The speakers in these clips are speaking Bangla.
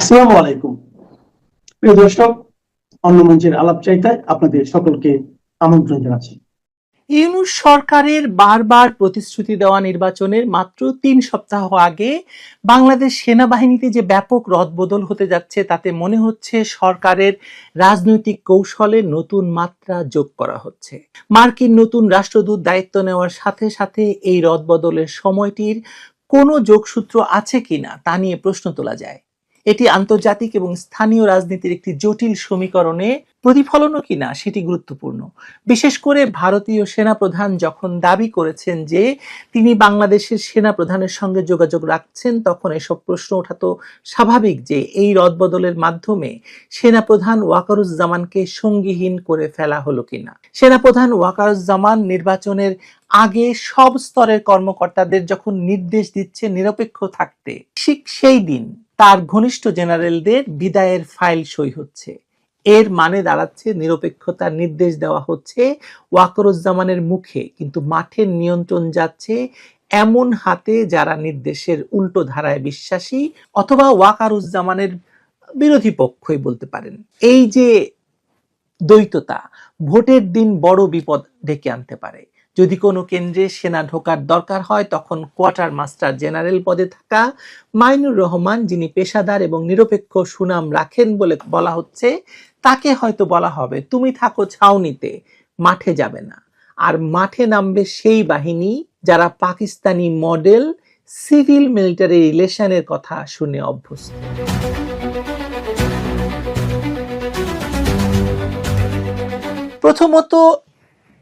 আসসালামু আলাইকুম প্রিয় দর্শক, অন্য মঞ্চের আলাপচারিতায় আপনাদের সকলকে আমন্ত্রণ জানাচ্ছি। ইউনূস সরকারের বারবার প্রতিশ্রুতি দেওয়া নির্বাচনের মাত্র ৩ সপ্তাহ আগে বাংলাদেশ সেনাবাহিনীতে যে ব্যাপক রদবদল হতে যাচ্ছে তাতে মনে হচ্ছে সরকারের রাজনৈতিক কৌশলে নতুন মাত্রা যোগ করা হচ্ছে। মার্কিন নতুন রাষ্ট্রদূত দায়িত্ব নেওয়ার সাথে সাথে এই রদবদলের সময়টির কোনো যোগসূত্র আছে কিনা তা নিয়ে প্রশ্ন তোলা যায়। এটি আন্তর্জাতিক এবং স্থানীয় রাজনীতির একটি জটিল সমীকরণে প্রতিফলনও কিনা সেটি গুরুত্বপূর্ণ। বিশেষ করে ভারতীয় সেনাপ্রধান যখন দাবি করেছেন যে তিনি বাংলাদেশের সেনাপ্রধানের সঙ্গে যোগাযোগ রাখছেন, তখন এসব প্রশ্ন ওঠা তো স্বাভাবিক যে এই রদবদলের মাধ্যমে সেনাপ্রধান ওয়াকারুজ্জামানকে সঙ্গীহীন করে ফেলা হলো কিনা। সেনাপ্রধান ওয়াকারুজ্জামান নির্বাচনের আগে সব স্তরের কর্মকর্তাদের যখন নির্দেশ দিচ্ছে নিরপেক্ষ থাকতে, ঠিক সেই দিন তার ঘনিষ্ঠ জেনারেলদের বিদায়ের ফাইল সই হচ্ছে। এর মানে দাঁড়াচ্ছে নিরপেক্ষতার নির্দেশ দেওয়া হচ্ছে ওয়াকারুজ্জামানের মুখে, কিন্তু মাঠের নিয়ন্ত্রণ যাচ্ছে এমন হাতে যারা নির্দেশের উল্টো ধারায় বিশ্বাসী অথবা ওয়াকারুজ্জামানের বিরোধী পক্ষই বলতে পারেন। এই যে দ্বৈততা ভোটের দিন বড় বিপদ ডেকে আনতে পারে। যদি কোনো কেন্দ্রে সেনা ঢোকার দরকার হয়, তখন কোয়ার্টার মাস্টার জেনারেল পদে থাকা মাইনুর রহমান, যিনি পেশাদার এবং নিরপেক্ষ সুনাম রাখেন বলে বলা হচ্ছে, তাকে হয়তো বলা হবে তুমি থাকো ছাউনিতে, মাঠে যাবে না। আর মাঠে নামবে সেই বাহিনী যারা পাকিস্তানি মডেল সিভিল মিলিটারি রিলেশনের কথা শুনে অভ্যস্ত। প্রথমত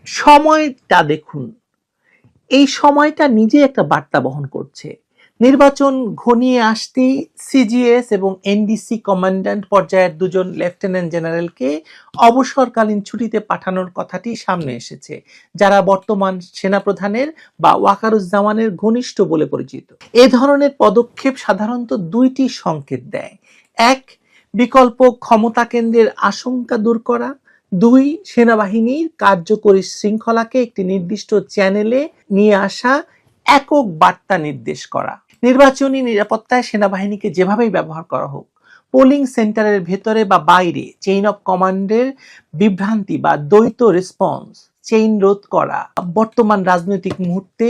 সময়টা দেখুন, এই সময়টা নিজে একটা বার্তা বহন করছে। নির্বাচন ঘনিয়ে আসতেই সিজিএস এবং এনডিসি কমান্ড্যান্ট পর্যায়ের দুজন লেফটেন্যান্ট জেনারেলকে অবসরকালীন ছুটিতে পাঠানোর কথাটি সামনে এসেছে, যারা বর্তমান সেনাপ্রধানের বা ওয়াকারুজ্জামানের ঘনিষ্ঠ বলে পরিচিত। এ ধরনের পদক্ষেপ সাধারণত দুইটি সংকেত দেয়: এক, বিকল্প ক্ষমতা কেন্দ্রের আশঙ্কা দূর করা; দুই, সেনাবাহিনীর কার্যকরী শৃঙ্খলাকে একটি নির্দিষ্ট চ্যানেলে নিয়ে আসা, একক বার্তা নির্দেশ করা। নির্বাচনী নিরাপত্তায় সেনাবাহিনীকে যেভাবেই ব্যবহার করা হোক, পোলিং সেন্টারের ভেতরে বা বাইরে চেইন অফ কমান্ডের বিভ্রান্তি বা দ্বৈত রেসপন্স চেইন রোধ করা বর্তমান রাজনৈতিক মুহূর্তে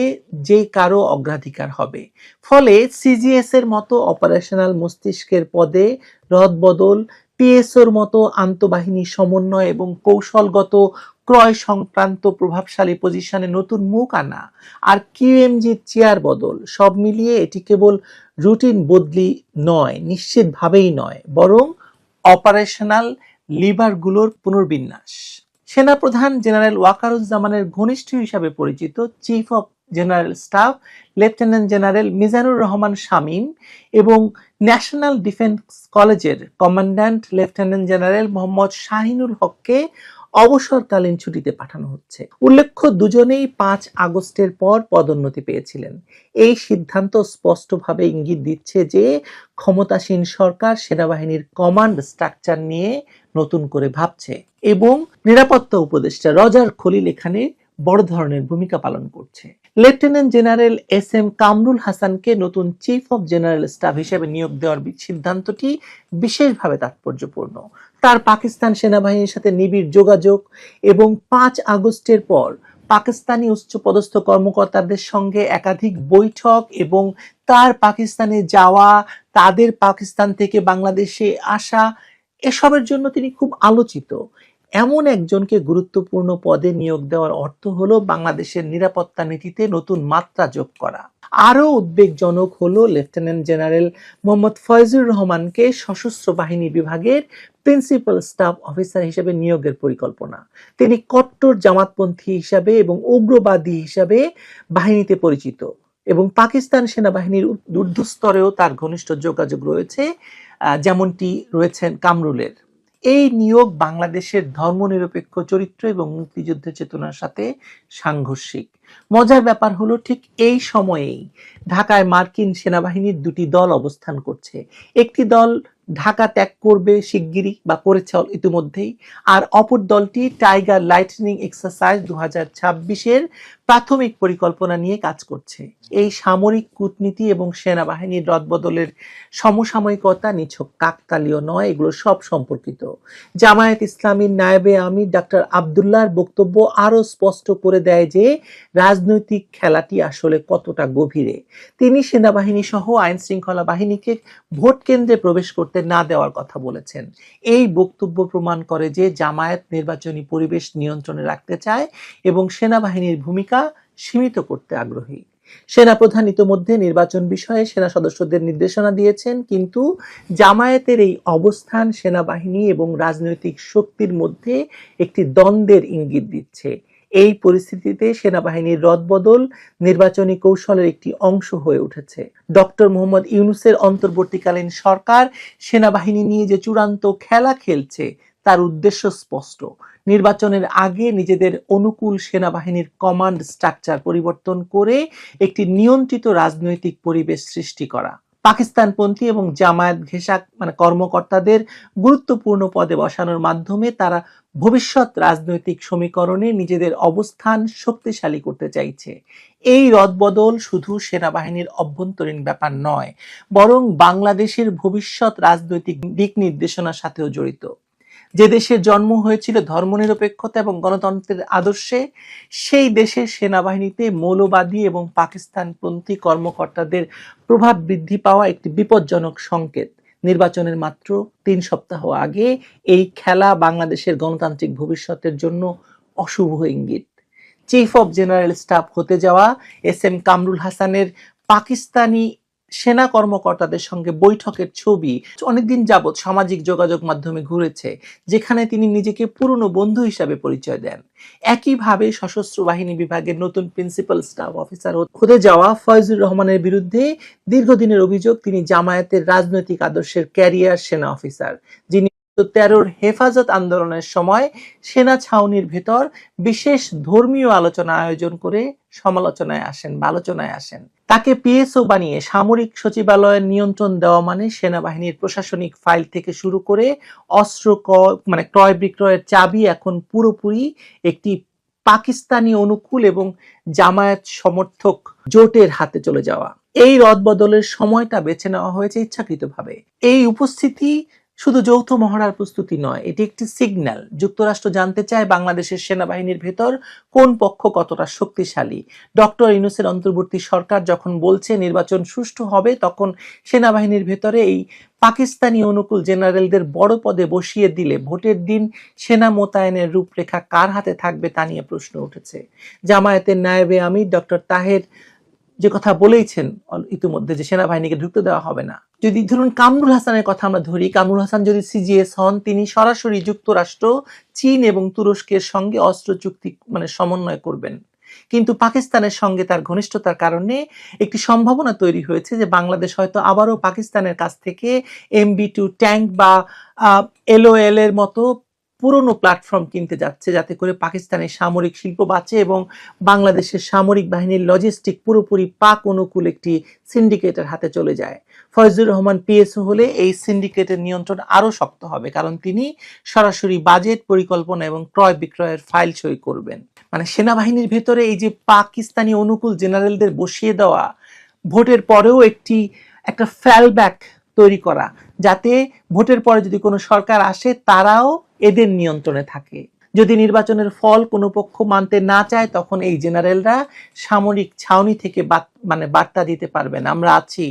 যে কারো অগ্রাধিকার হবে। ফলে সিজিএস এর মতো অপারেশনাল মস্তিষ্কের পদে রদবদল, পিএসওর মতো আন্তঃবাহিনী সমন্বয় এবং কৌশলগত ক্রয় সংক্রান্ত প্রভাবশালী পজিশনে নতুন মুখ আনা, আর কিউএমজির চেয়ার বদল, সব মিলিয়ে এটি কেবল রুটিন বদলি নয়, নিশ্চিতভাবেই নয়, বরং অপারেশনাল লিভারগুলোর পুনর্বিন্যাস। সেনাপ্রধান জেনারেল ওয়াকারুজ্জামানের ঘনিষ্ঠ হিসাবে পরিচিত chief of general staff lieutenant general Mizanur Rahman Shamim এবং ন্যাশনাল ডিফেন্স কলেজের commandant lieutenant general Mohammad Shahinul হককে অবসরকালীন ছুটিতে পাঠানো হচ্ছে। উল্লেখ্য, দুজনেই 5 আগস্টের পর পদোন্নতি পেয়েছিলেন। এই সিদ্ধান্ত স্পষ্টভাবে ইঙ্গিত দিচ্ছে যে ক্ষমতাসীন সরকার সেনাবাহিনীর কমান্ড স্ট্রাকচার নিয়ে নতুন করে ভাবছে এবং নিরাপত্তা উপদেষ্টা রজার খলিল এখানে বড় ধরনের ভূমিকা পালন করছে। Lieutenant general S M Kamrul হাসানকে নতুন চিফ অফ জেনারেল স্টাফ হিসেবে নিয়োগ দেওয়ার সিদ্ধান্তটি বিশেষভাবে তাৎপর্যপূর্ণ। তার পাকিস্তান সেনাবাহিনীর সাথে নিবিড় যোগাযোগ এবং 5 আগস্টের পর পাকিস্তানি উচ্চপদস্থ কর্মকর্তাদের সঙ্গে একাধিক বৈঠক এবং তার পাকিস্তানে যাওয়া, তাদের পাকিস্তান থেকে বাংলাদেশে আসা, এসবের জন্য তিনি খুব আলোচিত। এমন একজনকে গুরুত্বপূর্ণ পদে নিয়োগ দেওয়ার অর্থ হলো বাংলাদেশের নিরাপত্তা নীতিতে নতুন মাত্রা যোগ করা। আরও উদ্বেগজনক হলো লেফটেন্যান্ট জেনারেল মোহাম্মদ ফয়জুর রহমানকে সশস্ত্র বাহিনী বিভাগের প্রিন্সিপাল স্টাফ অফিসার হিসেবে নিয়োগের পরিকল্পনা। তিনি কট্টর জামাতপন্থী হিসাবে এবং উগ্রবাদী হিসাবে বাহিনীতে পরিচিত এবং পাকিস্তান সেনাবাহিনীর ঊর্ধ্বস্তরেও তার ঘনিষ্ঠ যোগাযোগ রয়েছে, যেমনটি রয়েছেন কামরুলের। এই নিয়োগ বাংলাদেশের ধর্মনিরপেক্ষ চরিত্র এবং মুক্তিযুদ্ধের চেতনার সাথে সাংঘর্ষিক। মজার ব্যাপার হলো, ঠিক এই সময়েই ঢাকায় মার্কিন সেনাবাহিনীর দুটি দল অবস্থান করছে। একটি দল ঢাকা ত্যাগ করবে শিগগিরই বা করেছে ইতিমধ্যেই, আর অপর দলটি টাইগার লাইটনিং এক্সারসাইজ 2026-এর প্রাথমিক পরিকল্পনা নিয়ে কাজ করছে। এই সামরিক কূটনীতি এবং সেনাবাহিনীর রদবদলের সমসাময়িকতা নিছক কাকতালীয় নয়, এগুলো সব সম্পর্কিত। জামায়াত ইসলামীর নায়েবে আমির ডাক্তার আব্দুল্লাহর বক্তব্য আরো স্পষ্ট করে দেয় যে রাজনৈতিক খেলাটি আসলে কতটা গভীরে। তিনি সেনাবাহিনী সহ আইন শৃঙ্খলা বাহিনীকে ভোট কেন্দ্রে প্রবেশ করতে না দেওয়ার কথা বলেছেন। এই বক্তব্য প্রমাণ করে যে জামায়াত নির্বাচনী পরিবেশ নিয়ন্ত্রণে রাখতে চায় এবং সেনাবাহিনীর ভূমিকা সীমিত করতে আগ্রহী। সেনাপ্রধান ইতোমধ্যে নির্বাচন বিষয়ে সেনা সদস্যদের নির্দেশনা দিয়েছেন, কিন্তু জামায়াতের এই অবস্থান সেনাবাহিনী এবং রাজনৈতিক শক্তির মধ্যে একটি দ্বন্দ্বের ইঙ্গিত দিচ্ছে। এই পরিস্থিতিতে সেনাবাহিনীর রদবদল নির্বাচনী কৌশলের একটি অংশ হয়ে উঠেছে। ডক্টর মোহাম্মদ ইউনূসের অন্তর্বর্তীকালীন সরকার সেনাবাহিনী নিয়ে যে চূড়ান্ত খেলা খেলছে তার উদ্দেশ্য স্পষ্ট। নির্বাচনের আগে নিজেদের অনুকূল সেনাবাহিনীর কমান্ড স্ট্রাকচার পরিবর্তন করে একটি নিয়ন্ত্রিত রাজনৈতিক পরিবেশ সৃষ্টি করা। পাকিস্তানপন্থী এবং জামায়াত ঘেঁষা কর্মকর্তাদের গুরুত্বপূর্ণ পদে বসানোর মাধ্যমে তারা ভবিষ্যৎ রাজনৈতিক সমীকরণে নিজেদের অবস্থান শক্তিশালী করতে চাইছে। এই রদবদল শুধু সেনাবাহিনীর অভ্যন্তরীণ ব্যাপার নয়, বরং বাংলাদেশের ভবিষ্যৎ রাজনৈতিক দিক নির্দেশনার সাথেও জড়িত। যে দেশের জন্ম হয়েছিল ধর্মনিরপেক্ষতা এবং গণতন্ত্রের আদর্শে, সেই দেশের সেনাবাহিনীতে মৌলবাদী এবং পাকিস্তানপন্থী কর্মকর্তাদের প্রভাব বৃদ্ধি পাওয়া একটি বিপজ্জনক সংকেত। নির্বাচনের মাত্র 3 সপ্তাহ আগে এই খেলা বাংলাদেশের গণতান্ত্রিক ভবিষ্যতের জন্য অশুভ ইঙ্গিত। চিফ অব জেনারেল স্টাফ হতে যাওয়া এস.এম. কামরুল হাসানের পাকিস্তানি সেনা কর্মকর্তাদের সঙ্গে বৈঠকের ছবি অনেকদিন যাবৎ সামাজিক যোগাযোগ মাধ্যমে ঘুরেছে, যেখানে তিনি নিজেকে পুরনো বন্ধু হিসাবে পরিচয় দেন। একইভাবে সশস্ত্র বাহিনী বিভাগের নতুন প্রিন্সিপাল স্টাফ অফিসার হতে যাওয়া ফয়জুর রহমানের বিরুদ্ধে দীর্ঘদিনের অভিযোগ তিনি জামায়াতের রাজনৈতিক আদর্শের ক্যারিয়ার সেনা অফিসার, যিনি 13 হেফাজত আন্দোলনের সময় সেনা ছাউনির ভেতর বিশেষ ধর্মীয় আলোচনা আয়োজন করে আলোচনায় আসেন। তাকে পিএসও বানিয়ে সামরিক সচিবালয়ের নিয়ন্ত্রণ দেওয়া মানে সেনাবাহিনীর প্রশাসনিক ফাইল থেকে শুরু করে অস্ত্র ক্রয় বিক্রয়ের চাবি এখন পুরোপুরি একটি পাকিস্তানি অনুকূল এবং জামায়াত সমর্থক জোটের হাতে চলে যাওয়া। এই রদবদলের সময়টা বেছে নেওয়া হয়েছে ইচ্ছাকৃতভাবে। এই উপস্থিতি শুধু যৌথ মহড়ার প্রস্তুতি নয়, এটি একটি সিগন্যাল। যুক্তরাষ্ট্র জানতে চায় বাংলাদেশের সেনাবাহিনীর ভেতর কোন পক্ষ কতটা শক্তিশালী। ডক্টর ইউনূসের অন্তর্বর্তী সরকার যখন বলছে নির্বাচন সুষ্ঠু হবে, তখন সেনাবাহিনীর ভেতরে এই পাকিস্তানি অনুকূল জেনারেলদের বড় পদে বসিয়ে দিলে ভোটের দিন সেনা মোতায়েনের রূপরেখা কার হাতে থাকবে তা নিয়ে প্রশ্ন উঠেছে। জামায়াতের নায়েবে আমির ডক্টর তাহের যে কথা বলেইছেন ইতিমধ্যে যে সেনাবাহিনীকে ঢুকতে দেওয়া হবে না। যদি ধরুন কামরুল হাসানের কথা আমরা ধরি, কামরুল হাসান যদি সিজিএস হন, তিনি সরাসরি যুক্তরাষ্ট্র, চীন এবং তুরস্কের সঙ্গে অস্ত্র চুক্তি সমন্বয় করবেন। কিন্তু পাকিস্তানের সঙ্গে তার ঘনিষ্ঠতার কারণে একটি সম্ভাবনা তৈরি হয়েছে যে বাংলাদেশ হয়তো আবারও পাকিস্তানের কাছ থেকে MB2 ট্যাঙ্ক বা LOL এর মতো পুরনো প্ল্যাটফর্ম কিনতে যাচ্ছে, যাতে করে পাকিস্তানের সামরিক শিল্প বাঁচে এবং বাংলাদেশের সামরিক বাহিনীর লজিস্টিক পুরোপুরি পাক অনুকূল একটি সিন্ডিকেটের হাতে চলে যায়। ফয়জুর রহমান পিএসও হলে এই সিন্ডিকেটের নিয়ন্ত্রণ আরো শক্ত হবে, কারণ তিনি সরাসরি বাজেট পরিকল্পনা এবং ক্রয় বিক্রয়ের ফাইল সই করবেন। সেনাবাহিনীর ভেতরে এই যে পাকিস্তানি অনুকূল জেনারেলদের বসিয়ে দেওয়া, ভোটের পরেও একটা ফ্যালব্যাক তৈরি করা, যাতে ভোটের পরে যদি কোনো সরকার আসে তারাও এদের নিয়ন্ত্রণে থাকে। যদি নির্বাচনের ফল কোনো পক্ষ মানতে না চায়, তখন এই জেনারেলরা সামরিক ছাউনি থেকে বার্তা দিতে পারবেন, আমরা আছি,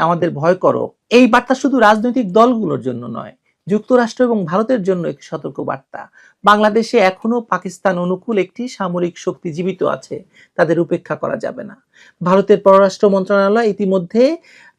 আমাদের ভয় করো। এই বার্তা শুধু রাজনৈতিক দলগুলোর জন্য নয়, যুক্তরাষ্ট্র এবং ভারতের জন্য একটি সতর্ক বার্তা। বাংলাদেশে এখনো পাকিস্তান অনুকূল একটি সামরিক শক্তি জীবিত আছে, তাদের উপেক্ষা করা যাবে না। ভারতের পররাষ্ট্র মন্ত্রণালয় ইতিমধ্যে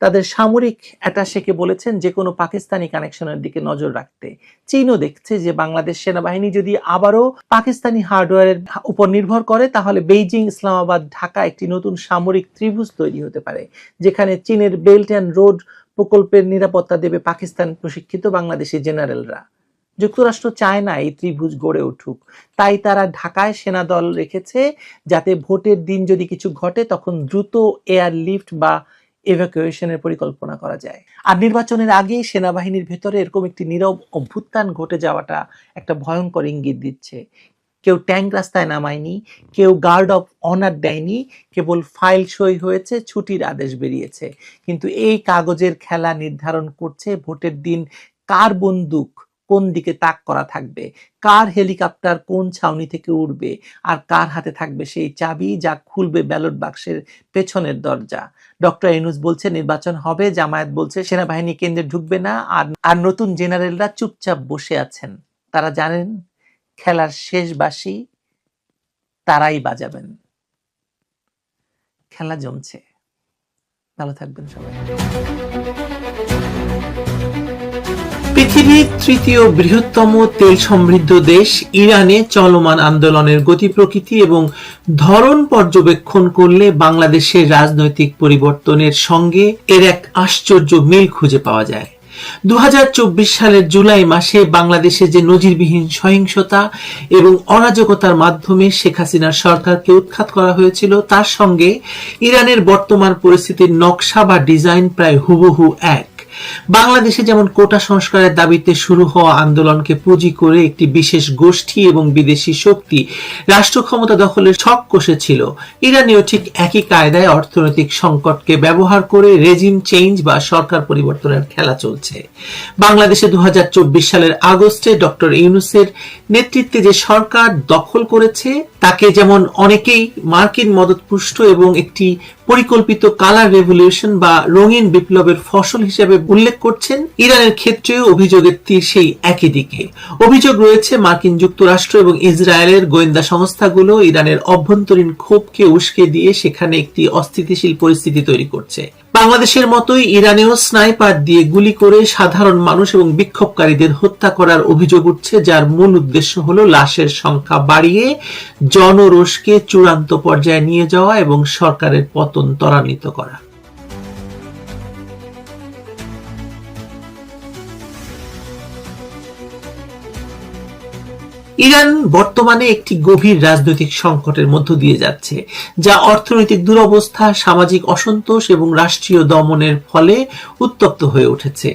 তাদের সামরিক অ্যাটাশেকে বলেছেন যে কোনো পাকিস্তানি কানেকশনের দিকে নজর রাখতে। চীনও দেখছে যে বাংলাদেশ সেনাবাহিনী যদি আবারও পাকিস্তানি হার্ডওয়্যারের উপর নির্ভর করে, তাহলে বেইজিং, ইসলামাবাদ, ঢাকা একটি নতুন সামরিক ত্রিভুজ তৈরি হতে পারে, যেখানে চীনের বেল্ট অ্যান্ড রোড প্রকল্পের নিরাপত্তা দেবে পাকিস্তান প্রশিক্ষিত বাংলাদেশি জেনারেলরা। যুক্তরাষ্ট্র চায় না এই ত্রিভুজ গড়ে উঠুক, তাই তারা ঢাকায় সেনা দল রেখেছে, যাতে ভোটের দিন যদি কিছু ঘটে তখন দ্রুত এয়ার লিফট বা এভাকুয়েশনের পরিকল্পনা করা যায়। আর নির্বাচনের আগে সেনাবাহিনীর ভেতরে এরকম একটি নীরব অভ্যুত্থান ঘটে যাওয়াটা একটা ভয়ঙ্কর ইঙ্গিত দিচ্ছে। কেউ ট্যাঙ্ক রাস্তায় নামায়নি, কেউ গার্ড অফ অনার দেয়নি, কেবল ফাইল সই হয়েছে, ছুটির আদেশ বেরিয়েছে। কিন্তু এই কাগজের খেলা নির্ধারণ করছে ভোটের দিন কার বন্দুক কোন দিকে তাক করা থাকবে, কার হেলিকপ্টার কোন ছাউনি থেকে উড়বে, আর কার হাতে থাকবে সেই চাবি যা খুলবে ব্যালট বাক্সের পেছনের দরজা। ডক্টর ইউনূস বলছে নির্বাচন হবে, জামায়াত বলছে সেনাবাহিনী কেন্দ্রে ঢুকবে না, আর নতুন জেনারেলরা চুপচাপ বসে আছেন। তারা জানেন খেলার শেষ বাঁশি তারাই বাজাবেন। খেলা জমছে। ভালো থাকবেন সবাই। পৃথিবীর তৃতীয় বৃহত্তম তেল সমৃদ্ধ দেশ ইরানে চলমান আন্দোলনের গতি প্রকৃতি এবং ধরন পর্যবেক্ষণ করলে বাংলাদেশের রাজনৈতিক পরিবর্তনের সঙ্গে এর এক আশ্চর্য মিল খুঁজে পাওয়া যায়। 2024 সালের জুলাই মাসে বাংলাদেশে যে নজিরবিহীন সহিংসতা এবং অরাজকতার মাধ্যমে শেখ হাসিনার সরকারকে উৎখাত করা হয়েছিল, তার সঙ্গে ইরানের বর্তমান পরিস্থিতির নকশা বা ডিজাইন প্রায় হুবহু এক। বাংলাদেশে যেমন কোটা সংস্কারের দাবিতে শুরু হওয়া আন্দোলনকে পুঁজি করে একটি বিশেষ গোষ্ঠী এবং বিদেশি শক্তি রাষ্ট্র ক্ষমতা দখলের ছক কষেছিল, ইরানেও ঠিক একই কায়দায় অর্থনৈতিক সংকটকে ব্যবহার করে রেজিম চেঞ্জ বা সরকার পরিবর্তনের খেলা চলছে। বাংলাদেশে 2024 সালের আগস্টে ডক্টর ইউনূসের নেতৃত্বে যে সরকার দখল করেছে তাকে যেমন অনেকেই মার্কিন মদতপুষ্ট এবং একটি পরিকল্পিত কালার রেভলিউশন বা রঙিন বিপ্লবের ফসল হিসেবে উল্লেখ করছেন, ইরানের ক্ষেত্রেও অভিযোগের তীর সেই একই দিকে। অভিযোগ রয়েছে মার্কিন যুক্তরাষ্ট্র এবং ইসরায়েলের গোয়েন্দা সংস্থাগুলো ইরানের অভ্যন্তরীণ ক্ষোভকে উস্কে দিয়ে সেখানে একটি অস্থিতিশীল পরিস্থিতি তৈরি করছে। বাংলাদেশের মতোই ইরানেও স্নাইপার দিয়ে গুলি করে সাধারণ মানুষ এবং বিক্ষোভকারীদের হত্যা করার অভিযোগ উঠছে, যার মূল উদ্দেশ্য হলো লাশের সংখ্যা বাড়িয়ে জনরোষকে চূড়ান্ত পর্যায়ে নিয়ে যাওয়া এবং সরকারের পতন ত্বরান্বিত করা। ইরান বর্তমানে একটি গভীর রাজনৈতিক সংকটের মধ্য দিয়ে যাচ্ছে, যা অর্থনৈতিক দুরবস্থা, সামাজিক অসন্তোষ এবং রাষ্ট্রীয় দমনের ফলে উত্তপ্ত হয়ে উঠেছে।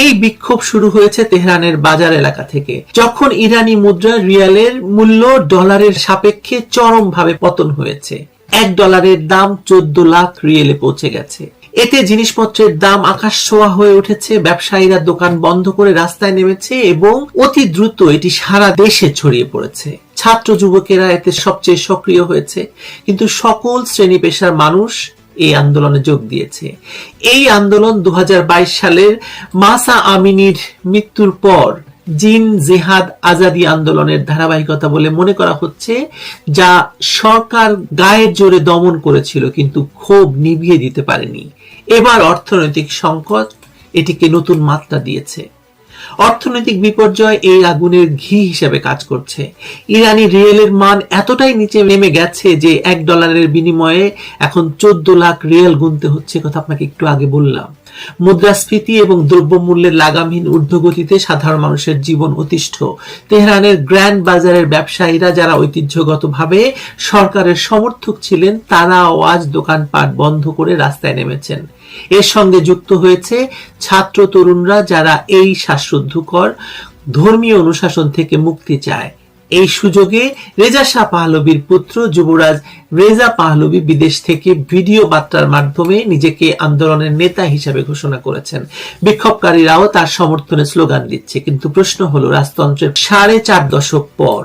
এই বিক্ষোভ শুরু হয়েছে তেহরানের বাজার এলাকা থেকে, যখন ইরানি মুদ্রা রিয়ালের মূল্য ডলারের সাপেক্ষে চরমভাবে পতন হয়েছে। $1 দাম 14 লাখ রিয়েলে পৌঁছে গেছে। এতে জিনিসপত্রের দাম আকাশ ছোঁয়া হয়ে উঠেছে, ব্যবসায়ীরা দোকান বন্ধ করে রাস্তায় নেমেছে এবং অতি দ্রুত এটি সারা দেশে ছড়িয়ে পড়েছে। ছাত্র যুবকেরা এতে সবচেয়ে সক্রিয় হয়েছে, কিন্তু সকল শ্রেণী পেশার মানুষ এই আন্দোলনে যোগ দিয়েছে। এই আন্দোলন 2022 সালের মাসা আমিনির মৃত্যুর পর জিন জিহাদ আজাদি আন্দোলনের ধারাবাহিকতা বলে মনে করা হচ্ছে, যা সরকার গায়ের জোরে দমন করেছিল কিন্তু ক্ষোভ নিভিয়ে দিতে পারেনি। এবার অর্থনৈতিক সংকট এটিকে নতুন মাত্রা দিয়েছে। অর্থনৈতিক বিপর্যয় এই আগুনের ঘি হিসেবে কাজ করছে। ইরানি রিয়েলের মান এতটাই নিচে নেমে গেছে যে $1 বিনিময়ে এখন 14 লাখ রিয়েল গুনতে হচ্ছে, কথা আপনাকে একটু আগে বললাম। মুদ্রাস্ফীতি এবং দ্রব্যমূল্যের লাগামহীন ঊর্ধ্বগতিতে সাধারণ মানুষের জীবন অতিষ্ঠ। তেহরানের গ্র্যান্ড বাজারের ব্যবসায়ীরা, যারা ঐতিহ্যগতভাবে সরকারের সমর্থক ছিলেন, তারাও আজ দোকানপাট বন্ধ করে রাস্তায় নেমেছেন। এর সঙ্গে যুক্ত হয়েছে ছাত্র তরুণরা, যারা এই শ্বাসরুদ্ধকর ধর্মীয় অনুশাসন থেকে মুক্তি চায়। এই সুযোগে রেজা শাহ পাহলভীর পুত্র যুবরাজ রেজা পাহলভী বিদেশ থেকে ভিডিও বার্তার মাধ্যমে নিজেকে আন্দোলনের নেতা হিসেবে ঘোষণা করেছেন। বিক্ষোভকারীরাও তার সমর্থনে স্লোগান দিচ্ছে। কিন্তু প্রশ্ন হলো, রাজতন্ত্রের 4.5 দশক পর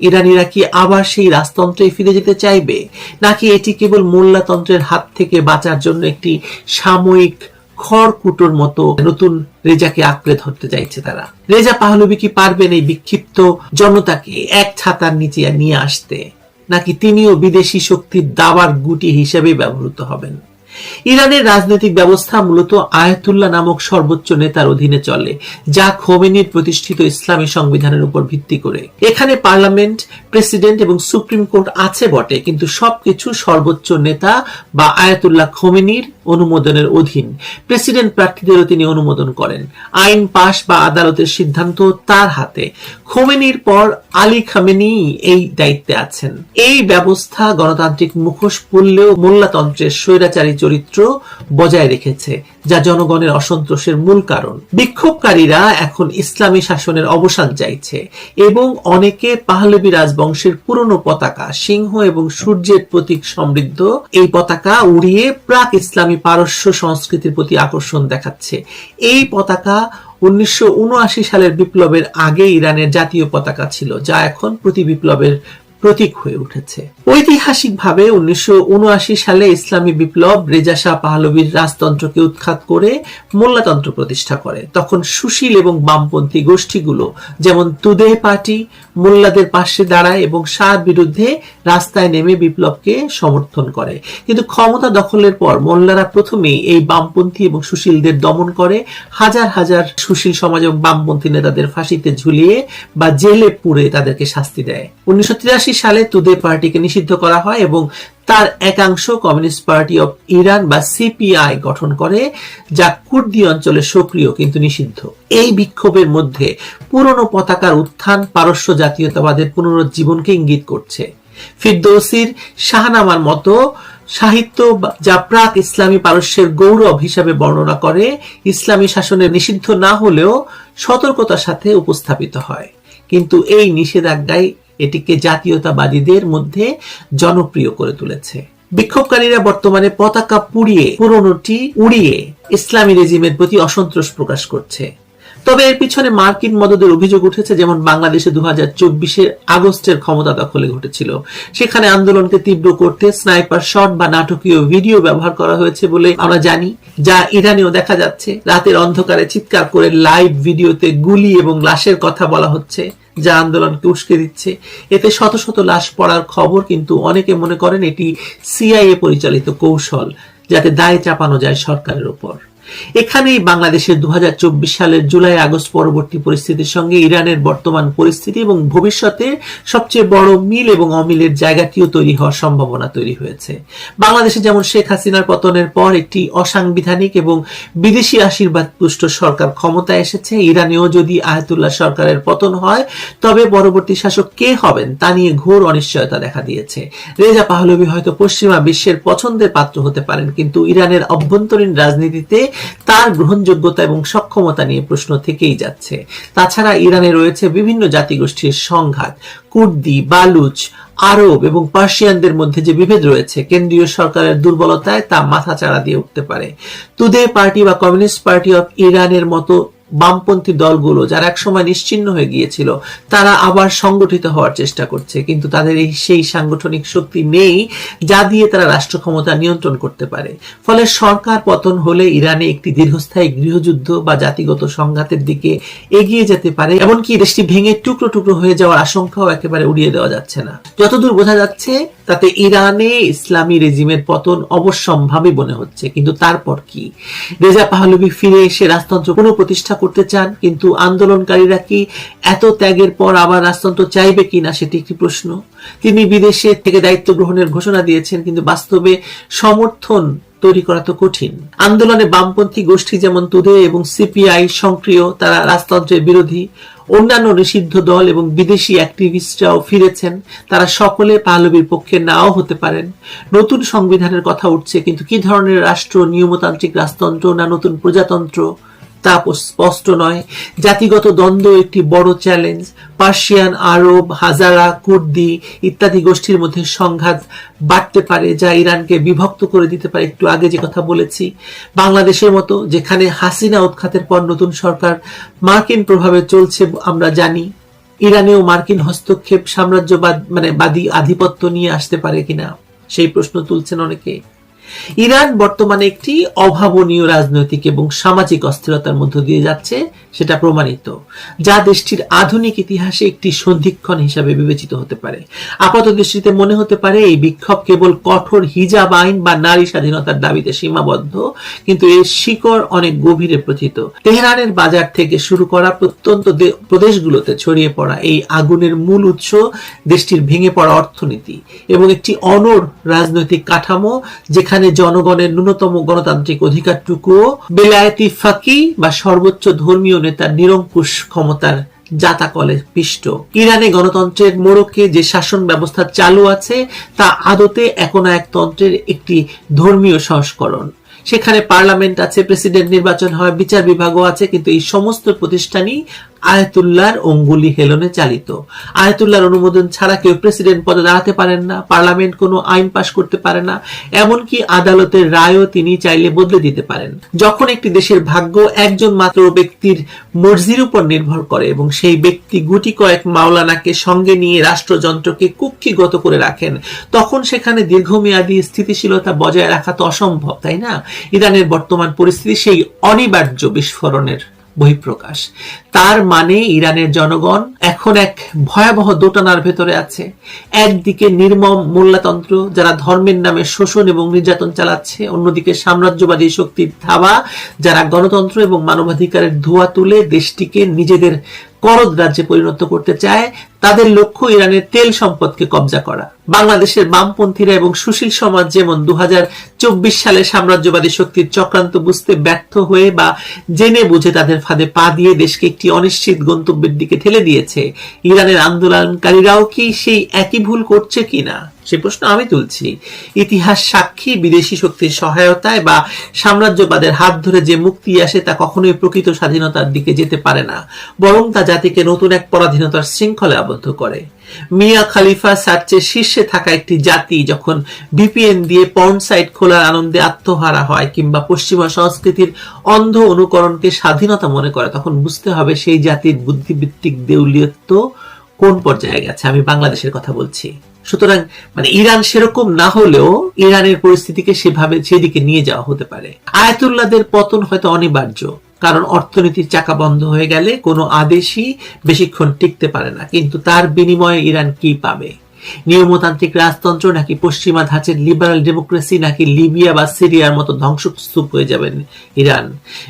ইরানিরা কি আবার সেই রাজতন্ত্রে ফিরে যেতে চাইবে, নাকি এটি কেবল মোল্লাতন্ত্রের হাত থেকে বাঁচার জন্য একটি সাময়িক খড়কুটোর মতো নতুন রেজাকে আঁকড়ে ধরতে চাইছে তারা? রেজা পাহলভী কি পারবেন এই বিক্ষিপ্ত জনতাকে এক ছাতার নিচে নিয়ে আসতে, নাকি তিনিও বিদেশি শক্তির দাবার গুটি হিসেবে ব্যবহৃত হবেন? ইরানের রাজনৈতিক ব্যবস্থা মূলত আয়াতুল্লাহ নামক সর্বোচ্চ নেতার অধীনে চলে, যা খোমেনির প্রতিষ্ঠিত ইসলামী সংবিধানের উপর ভিত্তি করে। এখানে পার্লামেন্ট, প্রেসিডেন্ট এবং সুপ্রিম কোর্ট আছে বটে, কিন্তু সবকিছু সর্বোচ্চ নেতা বা আয়াতুল্লাহ খোমেনির অনুমোদনের অধীন। প্রেসিডেন্ট প্রার্থীদেরও তিনি অনুমোদন করেন। আইন পাশ বা আদালতের সিদ্ধান্ত তার হাতে। খোমেনির পর আলী খামেনি এই দায়িত্বে আছেন। এই ব্যবস্থা গণতান্ত্রিক মুখোশ পরলেও মোল্লাতন্ত্রের স্বৈরাচারী চরিত্র বজায় রেখেছে, যা জনগণের অসন্তোষের মূল কারণ। বিক্ষোভকারীরা এখন ইসলামী শাসনের অবসান চাইছে এবং অনেকে পাহলভী রাজবংশের পুরনো পতাকা, সিংহ এবং সূর্যের প্রতীক সমৃদ্ধ এই পতাকা উড়িয়ে প্রাক ইসলামী পারস্য সংস্কৃতির প্রতি আকর্ষণ দেখাচ্ছে। এই পতাকা 1979 সালের বিপ্লবের আগে ইরানের জাতীয় পতাকা ছিল, যা এখন প্রতি বিপ্লবের প্রতীক হয়ে উঠেছে। ঐতিহাসিকভাবে 1979 সালে ইসলামী বিপ্লব রেজা শাহ পাহলভীর রাজতন্ত্রকে উৎখাত করে মোল্লাতন্ত্র প্রতিষ্ঠা করে। তখন সুশীল এবং বামপন্থী গোষ্ঠীগুলো যেমন তুদে পার্টি মোল্লাদের পাশে দাঁড়ায় এবং শাহর বিরুদ্ধে রাস্তায় নেমে বিপ্লবকে সমর্থন করে। কিন্তু ক্ষমতা দখলের পর মোল্লারা প্রথমেই এই বামপন্থী এবং সুশীলদের দমন করে, হাজার হাজার সুশীল সমাজ এবং বামপন্থী নেতাদের ফাঁসিতে ঝুলিয়ে বা জেলে পুরে তাদেরকে শাস্তি দেয়। 1983 সালে তুদে পার্টিকে নিষিদ্ধ করা হয় এবং তার একাংশ কমিউনিস্ট পার্টি অফ ইরান বা সিপিআই গঠন করে, যা কুর্দি অঞ্চলে সক্রিয় কিন্তু নিষিদ্ধ। এই বিক্ষোভের মধ্যে পুরনো পতাকার উত্থান পারস্য জাতীয়তাবাদের পুনরুজ্জীবনকে ইঙ্গিত করছে। ফিরদৌসির শাহনামার মতো সাহিত্য, যা প্রাক ইসলামী পারস্যের গৌরব হিসাবে বর্ণনা করে, ইসলামী শাসনের নিষিদ্ধ না হলেও সতর্কতার সাথে উপস্থাপিত হয়। কিন্তু এই নিষেধাজ্ঞায় এটিকে জাতীয়তাবাদীদের মধ্যে জনপ্রিয় করে তুলেছে। বিক্ষোভকারীরা বর্তমানে পতাকা পুড়িয়ে পুরনোটি উড়িয়ে ইসলামী রেজিমের প্রতি অসন্তোষ প্রকাশ করছে। তবে এর পিছনে মার্কিন মদদের অভিযোগ উঠেছে, যেমন বাংলাদেশে 2024 আগস্টের ক্ষমতা দখলে ঘটেছিল। সেখানে আন্দোলনকে তীব্র করতে স্নাইপার শট বা নাটকীয় ভিডিও ব্যবহার করা হয়েছে বলে আমরা জানি, যা ইরানেও দেখা যাচ্ছে। রাতের অন্ধকারে চিৎকার করে লাইভ ভিডিওতে গুলি এবং লাশের কথা বলা হচ্ছে, যা আন্দোলনকে উস্কে দিচ্ছে। এতে শত শত লাশ পড়ার খবর, কিন্তু অনেকে মনে করেন এটি সিআইএ পরিচালিত কৌশল, যাতে দায় চাপানো যায় সরকারের উপর। এখানেই বাংলাদেশের 2024 সালের জুলাই আগস্ট পরবর্তী পরিস্থিতির সঙ্গে ইরানের বর্তমান পরিস্থিতি এবং ভবিষ্যতে সবচেয়ে বড় মিল এবং অমিলের জায়গাটিও তৈরি হওয়ার সম্ভাবনা তৈরি হয়েছে। বাংলাদেশে যেমন শেখ হাসিনার পতনের পর একটি অসাংবিধানিক এবং বিদেশি আশীর্বাদ পুষ্ট সরকার ক্ষমতায় এসেছে, ইরানেও যদি আয়াতুল্লাহ সরকারের পতন হয় তবে পরবর্তী শাসক কে হবেন তা নিয়ে ঘোর অনিশ্চয়তা দেখা দিয়েছে। রেজা পাহলভী হয়তো পশ্চিমা বিশ্বের পছন্দের পাত্র হতে পারেন, কিন্তু ইরানের অভ্যন্তরীণ রাজনীতিতে তার গ্রহণযোগ্যতা এবং সক্ষমতা নিয়ে প্রশ্ন থেকেই যাচ্ছে। তাছাড়া ইরানে রয়েছে বিভিন্ন জাতিগোষ্ঠীর সংঘাত, কুর্দি, বালুচ, আরব এবং পার্সিয়ানদের মধ্যে যে বিভেদ রয়েছে, কেন্দ্রীয় সরকারের দুর্বলতায় তা মাথাচাড়া দিয়ে উঠতে পারে। তুদে পার্টি বা কমিউনিস্ট পার্টি অফ ইরানের মতো বামপন্থী দলগুলো, যারা একসময় নিশ্চিহ্ন হয়ে গিয়েছিল, তারা আবার সংগঠিত হওয়ার চেষ্টা করছে, কিন্তু তাদের সেই সাংগঠনিক শক্তি নেই যা দিয়ে তারা রাষ্ট্র ক্ষমতা নিয়ন্ত্রণ করতে পারে। ফলে সরকার পতন হলে ইরানে একটি দীর্ঘস্থায়ী গৃহযুদ্ধ বা জাতিগত সংঘাতের দিকে এগিয়ে যেতে পারে, এমনকি দেশটি ভেঙে টুকরো টুকরো হয়ে যাওয়ার আশঙ্কাও একেবারে উড়িয়ে দেওয়া যাচ্ছে না। যতদূর বোঝা যাচ্ছে তাতে ইরানে ইসলামী রেজিমের পতন অবশ্যম্ভাবী মনে হচ্ছে। কিন্তু তারপর কি? রেজা পাহলভী ফিরে এসে রাজতন্ত্র পুনঃপ্রতিষ্ঠা করতে চান, কিন্তু আন্দোলনকারীরা কি এত ত্যাগের পর আবার রাজতন্ত্র চাইবে কিনা সেটি একটি প্রশ্ন। তিনি বিদেশে থেকে দায়িত্ব গ্রহণের ঘোষণা দিয়েছেন, কিন্তু বাস্তবে সমর্থন তৈরি করা তো কঠিন। আন্দোলনে বামপন্থী গোষ্ঠী যেমন তুদে এবং সিপিআই সক্রিয়, তারা রাজতন্ত্রের বিরোধী। অন্যান্য নিষিদ্ধ দল এবং বিদেশি অ্যাক্টিভিস্টরাও ফিরেছেন, তারা সকলে পাহলভীর পক্ষে নাও হতে পারেন। নতুন সংবিধানের কথা উঠছে, কিন্তু কি ধরনের রাষ্ট্র, নিয়মতান্ত্রিক রাজতন্ত্র না নতুন প্রজাতন্ত্র তা স্পষ্ট নয়। জাতিগত দ্বন্দ্ব একটি বড় চ্যালেঞ্জ। পার্সিয়ান, আরব, হাজারা, কুর্দি ইত্যাদি গোষ্ঠীর মধ্যে সংঘাত বাড়তে পারে, যা ইরানকে বিভক্ত করে দিতে পারে। একটু আগে যে কথা বলেছি, বাংলাদেশের মতো যেখানে হাসিনা উৎখাতের পর নতুন সরকার মার্কিন প্রভাবে চলছে আমরা জানি, ইরানেও মার্কিন হস্তক্ষেপ সাম্রাজ্যবাদ বাদী আধিপত্য নিয়ে আসতে পারে কিনা সেই প্রশ্ন তুলছেন অনেকে। ইরান বর্তমানে একটি অভাবনীয় রাজনৈতিক এবং সামাজিক অস্থিরতার মধ্য দিয়ে যাচ্ছে, সেটা প্রমাণিত, যা দেশটির আধুনিক ইতিহাসে একটি সন্ধিক্ষণ হিসাবে বিবেচিত হতে পারে। আপাত দৃষ্টিতে মনে হতে পারে এই বিক্ষোভ কেবল কঠোর হিজাব আইন বা নারী স্বাধীনতার দাবিতে সীমাবদ্ধ, কিন্তু এর শিকড় অনেক গভীরে প্রথিত। তেহরানের বাজার থেকে শুরু করা প্রত্যন্ত প্রদেশগুলোতে ছড়িয়ে পড়া এই আগুনের মূল উৎস দেশটির ভেঙে পড়া অর্থনীতি এবং একটি অনড় রাজনৈতিক কাঠামো, যেখানে যেখানে জনগণের ন্যূনতম গণতান্ত্রিক অধিকারটুকুও বেলায়েতি ফাঁকি বা সর্বোচ্চ ধর্মীয় নেতার নিরঙ্কুশ ক্ষমতার জাতাকলে পিষ্ট। ইরানে গণতন্ত্রের মোড়কে যে শাসন ব্যবস্থা চালু আছে তা আদতে একনায়কতন্ত্রের একটি ধর্মীয় সংস্করণ। সেখানে পার্লামেন্ট আছে, প্রেসিডেন্ট নির্বাচন হয়, বিচার বিভাগও আছে, কিন্তু এই সমস্ত প্রতিষ্ঠানই আয়াতুল্লাহর অঙ্গুলি হেলনে চালিত। আয়াতুল্লাহর অনুমোদন ছাড়া কেউ প্রেসিডেন্ট পদে দাঁড়াতে পারেন না, পার্লামেন্ট কোনো আইন পাশ করতে পারে না, এমনকি আদালতের রায়ও তিনি চাইলে বদলে দিতে পারেন। যখন একটি দেশের ভাগ্য একজন মাত্র ব্যক্তির মর্জির উপর নির্ভর করে এবং সেই ব্যক্তি গুটি কয়েক মাওলানাকে সঙ্গে নিয়ে রাষ্ট্রযন্ত্রকে কুক্ষিগত করে রাখেন, তখন সেখানে দীর্ঘমেয়াদী স্থিতিশীলতা বজায় রাখা তো অসম্ভব, তাই না? ইরানের বর্তমান পরিস্থিতি সেই অনিবার্য বিস্ফোরণের বহিঃপ্রকাশ। তার মানে ইরানের জনগণ এখন এক ভয়াবহ দোটানার ভেতরে আছে। একদিকে নির্মম মোল্লাতন্ত্র যারা ধর্মের নামে শোষণ এবং নির্যাতন চালাচ্ছে, অন্যদিকে সাম্রাজ্যবাদী শক্তির ধাওয়া যারা গণতন্ত্র এবং মানবাধিকারের ধোঁয়া তুলে দেশটিকে নিজেদের করদ রাজ্যে পরিণত করতে চায়। তাদের লক্ষ্য ইরানের তেল সম্পদকে কবজা করা। বাংলাদেশের বামপন্থীরা এবং সুশীল সমাজ যেমন 2024 সালে সাম্রাজ্যবাদী শক্তির চক্রান্ত বুঝতে ব্যর্থ হয়ে বা জেনে বুঝে তাদের ফাঁদে পা দিয়ে দেশকে একটি অনিশ্চিত গন্তব্যের দিকে ঠেলে দিয়েছে, ইরানের আন্দোলনকারীরাও কি সেই একই ভুল করছে কিনা সে প্রশ্ন আমি তুলছি। ইতিহাস সাক্ষী বিদেশি শক্তির সহায়তায় বা সাম্রাজ্যবাদের হাত ধরে যে মুক্তি আসে তা কখনোই প্রকৃত স্বাধীনতার দিকে যেতে পারে না, বরং তা জাতিকে নতুন এক পরাধীনতার শৃঙ্খলে আবদ্ধ করে। মিয়া খালিফা সার্চের শীর্ষে থাকা একটি জাতি যখন ভিপিএন দিয়ে পর্ন সাইট খোলার আনন্দে আত্মহারা হয় কিংবা পশ্চিমা সংস্কৃতির অন্ধ অনুকরণকে স্বাধীনতা মনে করে, তখন বুঝতে হবে সেই জাতির বুদ্ধিবৃত্তিক দেউলিয়ত্ব কোন পর্যায়ে গেছে। আমি বাংলাদেশের কথা বলছি। সুতরাং ইরান সেরকম না হলেও ইরানের পরিস্থিতিকে সেদিকে নিয়ে যাওয়া হতে পারে। আয়াতুল্লাহদের পতন হয়তো অনিবার্য, কারণ অর্থনীতির চাকা বন্ধ হয়ে গেলে কোনো আদেশই বেশিক্ষণ টিকতে পারে না। কিন্তু তার বিনিময়ে ইরান কি পাবে? নিয়মতান্ত্রিক রাজতন্ত্র, নাকি পশ্চিমা ধাঁচের লিবারাল ডেমোক্রেসি, নাকি লিবিয়া বা সিরিয়ার মতো ধ্বংসস্তূপ হয়ে যাবেন ইরান?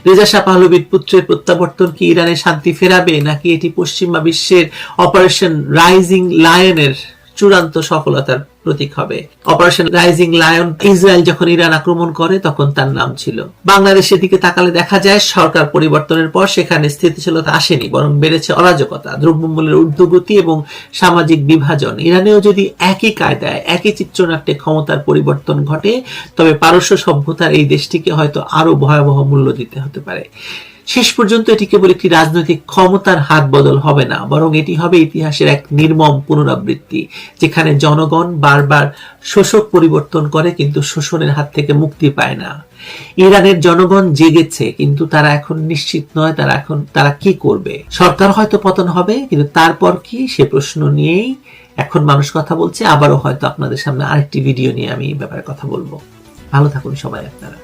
রেজা শাহ পাহলভীর পুত্রের প্রত্যাবর্তন কি ইরানের শান্তি ফেরাবে, নাকি এটি পশ্চিমা বিশ্বের অপারেশন রাইজিং লায়নের চূড়ান্ত সফলতার প্রতীক হবে? অপারেশন রাইজিং লায়ন ইসরায়েল যখন ইরান আক্রমণ করে তখন তার নাম ছিল। বাংলাদেশের দিকে তাকালে দেখা যায় সরকার পরিবর্তনের পর সেখানে স্থিতিশীলতা আসেনি, বরং বেড়েছে অরাজকতা, দ্রব্যমূল্যের ঊর্ধ্বগতি এবং সামাজিক বিভাজন। ইরানেও যদি একই কায়দায় একই চিত্রনাট্যে ক্ষমতার পরিবর্তন ঘটে, তবে পারস্য সভ্যতার এই দেশটিকে হয়তো আরো ভয়াবহ মূল্য দিতে হতে পারে। শেষ পর্যন্ত এটি কেবল একটি রাজনৈতিক ক্ষমতার হাত বদল হবে না, বরং এটি হবে ইতিহাসের এক নির্মম পুনরাবৃত্তি, যেখানে জনগণ বারবার শোষক পরিবর্তন করে কিন্তু শোষণের হাত থেকে মুক্তি পায় না। ইরানের জনগণ জেগেছে, কিন্তু তারা এখন নিশ্চিত নয় তারা কি করবে। সরকার হয়তো পতন হবে, কিন্তু তারপর কি, সে প্রশ্ন নিয়েই এখন মানুষ কথা বলছে। আবারও হয়তো আপনাদের সামনে আরেকটি ভিডিও নিয়ে আমি এই ব্যাপারে কথা বলবো। ভালো থাকুন সবাই আপনারা।